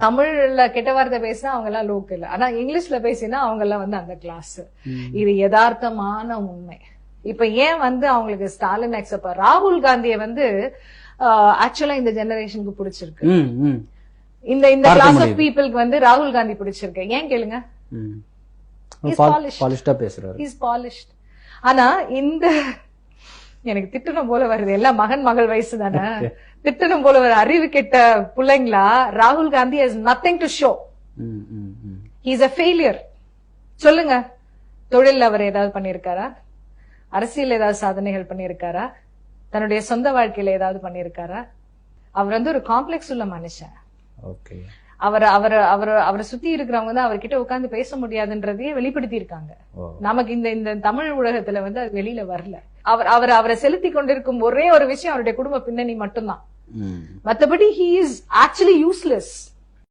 தமிழ்ல கெட்ட வார்த்தை பேசினா அவங்க எல்லாம் லோக்கல், ஆனா இங்கிலீஷ்ல பேசினா அவங்க எல்லாம் வந்து அந்த கிளாஸ். இது யதார்த்தமான உண்மை. இப்ப ஏன் வந்து அவங்களுக்கு ஸ்டாலின் அக்செப்ட், ராகுல் காந்திய வந்து ஆக்சுவலா இந்த ஜெனரேஷனுக்கு பிடிச்சிருக்கு, இந்த இந்த கிளாஸ் ஆஃப் பீப்புளுக்கு வந்து ராகுல் காந்தி பிடிச்சிருக்கு. ஏன் கேளுங்க, ஆனா இந்த எனக்கு திட்டணும் போல வருது, எல்லாம் மகன் மகள் வயசு தானே, திட்டணும் போல வர அறிவு கெட்ட பிள்ளைங்களா. ராகுல் Gandhi has nothing to show. He is a failure. சொல்லுங்க, தொழில் அவர் ஏதாவது பண்ணிருக்காரா, அரசியல் ஏதாவது சாதனைகள் பண்ணிருக்காரா, தன்னுடைய சொந்த வாழ்க்கையில ஏதாவது பண்ணிருக்காரா? அவர் வந்து ஒரு காம்ப்ளெக்ஸ் உள்ள மனுஷன். அவரை சுத்தி இருக்கிறவங்க தான் அவர்கிட்ட உட்கார்ந்து பேச முடியாதுன்றதையே வெளிப்படுத்தி இருக்காங்க. நமக்கு இந்த தமிழ் ஊடகத்துல வந்து அது வெளியில வரல. அவரை செலுத்தி கொண்டிருக்கும் ஒரே ஒரு விஷயம் அவருடைய குடும்ப பின்னணி மட்டும்தான். மத்தபடி he is actually useless.